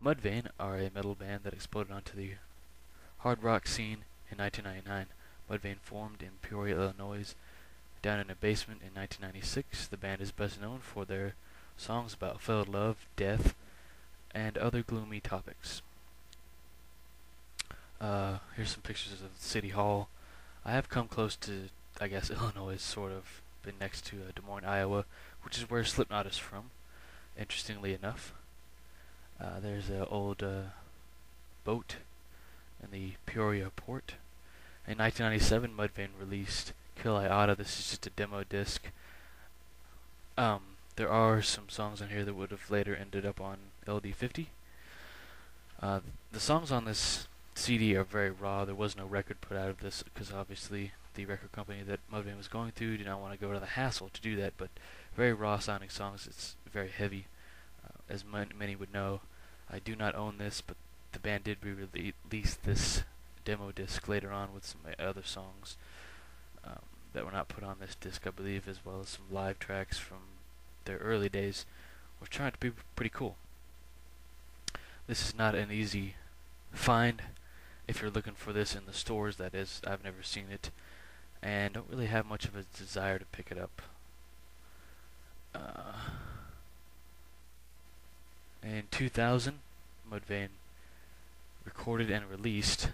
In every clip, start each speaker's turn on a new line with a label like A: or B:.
A: Mudvayne are a metal band that exploded onto the hard rock scene in 1999. Mudvayne formed in Peoria, Illinois, down in a basement in 1996. The band is best known for their songs about failed love, death, and other gloomy topics. Here's some pictures of City Hall. I have come close to, I guess, Illinois, sort of. Been next to Des Moines, Iowa, which is where Slipknot is from, interestingly enough. There's an old boat in the Peoria port. In 1997, Mudvayne released Kill Iota. This is just a demo disc. There are some songs on here that would have later ended up on LD50. The songs on this CD are very raw. There was no record put out of this because obviously the record company that Mudvayne was going through did not want to go to the hassle to do that, but very raw sounding songs. It's very heavy, as many would know. I do not own this, but the band did re-release this demo disc later on with some other songs that were not put on this disc, I believe, as well as some live tracks from their early days, which turned out to be pretty cool. This is not an easy find if you're looking for this in the stores, that is. I've never seen it and don't really have much of a desire to pick it up. In 2000, Mudvayne recorded and released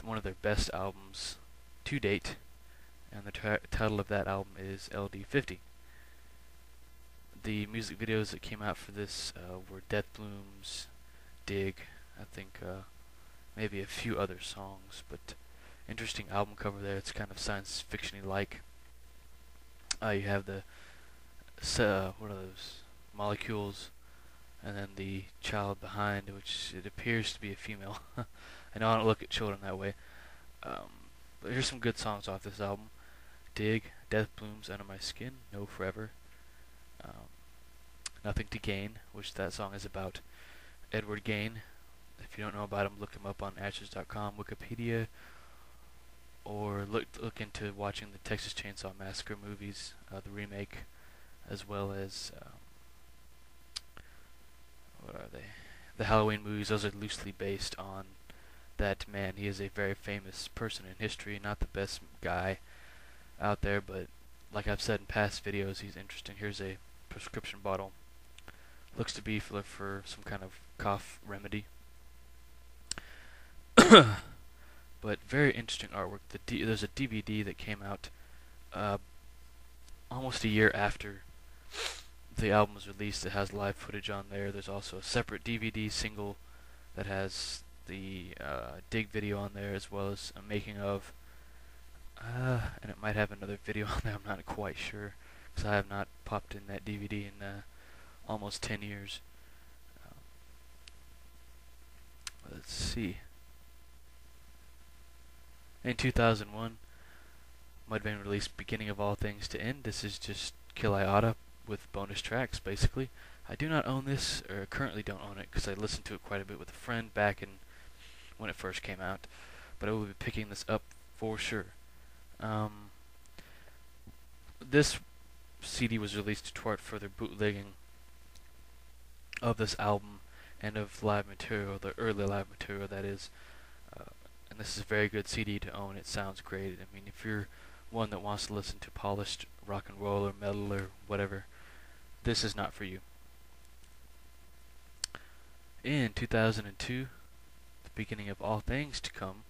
A: one of their best albums to date, and the title of that album is LD50. The music videos that came out for this were Death Blooms, Dig, I think maybe a few other songs, but interesting album cover there. It's kind of science fiction-y like. You have the what are those molecules, and then the child behind, which it appears to be a female. I know I don't look at children that way. But here's some good songs off this album: Dig, Death Blooms, Under My Skin, No Forever, Nothing to Gain, which that song is about Edward Gain. If you don't know about him, look him up on Ashes.com, Wikipedia, or look into watching the Texas Chainsaw Massacre movies, the remake, as well as what are they? The Halloween movies. Those are loosely based on that man. He is a very famous person in history, not the best guy out there, but like I've said in past videos, he's interesting. Here's a prescription bottle. Looks to be for some kind of cough remedy. But very interesting artwork. There's a DVD that came out almost a year after the album was released. It has live footage on there. There's also a separate DVD single that has the Dig video on there, as well as a making of, and it might have another video on there. I'm not quite sure, because I have not popped in that DVD in almost 10 years. Let's see. In 2001, Mudvayne released Beginning of All Things to End. This is just Kill Iota with bonus tracks, basically. I do not own this, or currently don't own it, because I listened to it quite a bit with a friend back in when it first came out. But I will be picking this up for sure. This CD was released to toward further bootlegging of this album and of live material, the early live material, that is. And this is a very good CD to own. It sounds great. I mean, if you're one that wants to listen to polished rock and roll or metal or whatever, this is not for you. In 2002, The Beginning of All Things to Come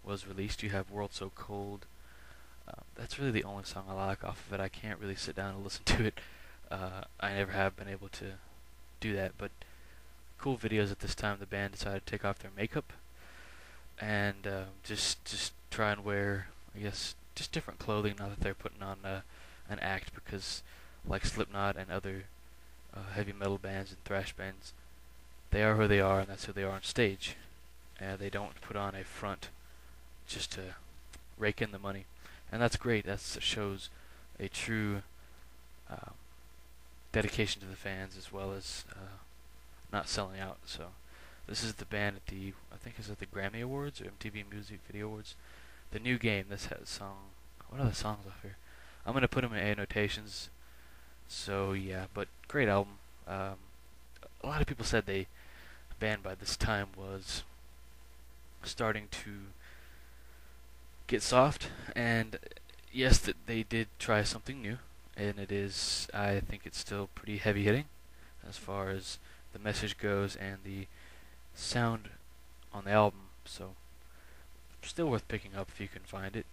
A: was released. You have World So Cold. That's really the only song I like off of it. I can't really sit down and listen to it. I never have been able to do that, but cool videos. At this time, the band decided to take off their makeup and just try and wear, I guess, just different clothing. Not that they're putting on an act, because like Slipknot and other heavy metal bands and thrash bands, they are who they are, and that's who they are on stage. They don't put on a front just to rake in the money, and that's great. That shows a true dedication to the fans, as well as not selling out. So this is the band at the, I think it's at the Grammy Awards or MTV Music Video Awards. The New Game. This has a song. What are the songs off here? I'm gonna put them in annotations. So yeah, but great album. A lot of people said the band by this time was starting to get soft, and yes, that they did try something new, and it is, I think it's still pretty heavy hitting as far as the message goes and the sound on the album. So still worth picking up if you can find it.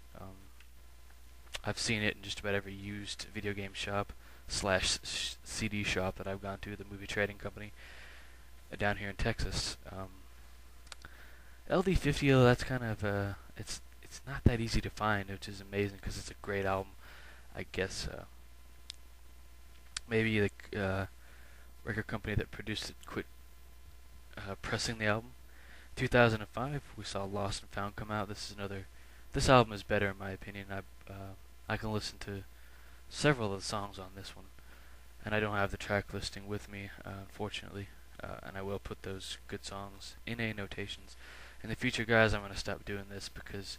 A: I've seen it in just about every used video game shop slash CD shop that I've gone to, the movie trading company down here in Texas. LD50, though, that's kind of it's not that easy to find, which is amazing because it's a great album. I guess maybe the record company that produced it quit pressing the album. 2005, we saw Lost and Found come out. This album is better in my opinion. I can listen to several of the songs on this one, and I don't have the track listing with me, unfortunately. And I will put those good songs in annotations. In the future, guys, I'm going to stop doing this because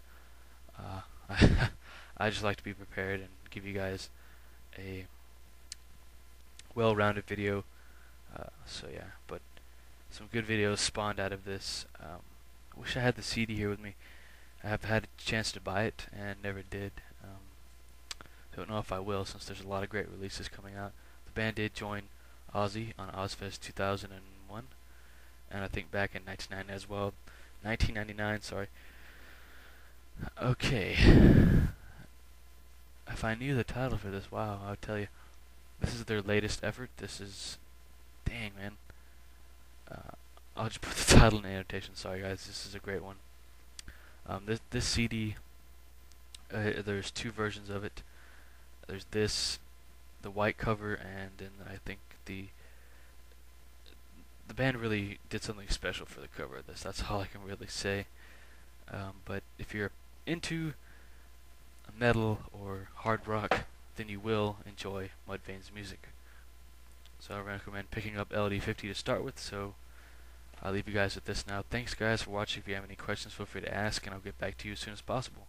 A: I just like to be prepared and give you guys a well-rounded video. So yeah, but some good videos spawned out of this. I wish I had the CD here with me. I have had a chance to buy it and never did. Don't know if I will, since there's a lot of great releases coming out. The band did join Ozzy on Ozfest 2001, and I think back in 1999 as well. 1999, sorry. Okay. If I knew the title for this, wow, I would tell you. This is their latest effort. This is, dang, man. I'll just put the title in annotation. Sorry, guys. This is a great one. This CD, there's two versions of it. There's the white cover, and then I think the band really did something special for the cover of this. That's all I can really say. But if you're into metal or hard rock, then you will enjoy Mudvayne's music. So I recommend picking up LD50 to start with. So I'll leave you guys with this now. Thanks, guys, for watching. If you have any questions, feel free to ask, and I'll get back to you as soon as possible.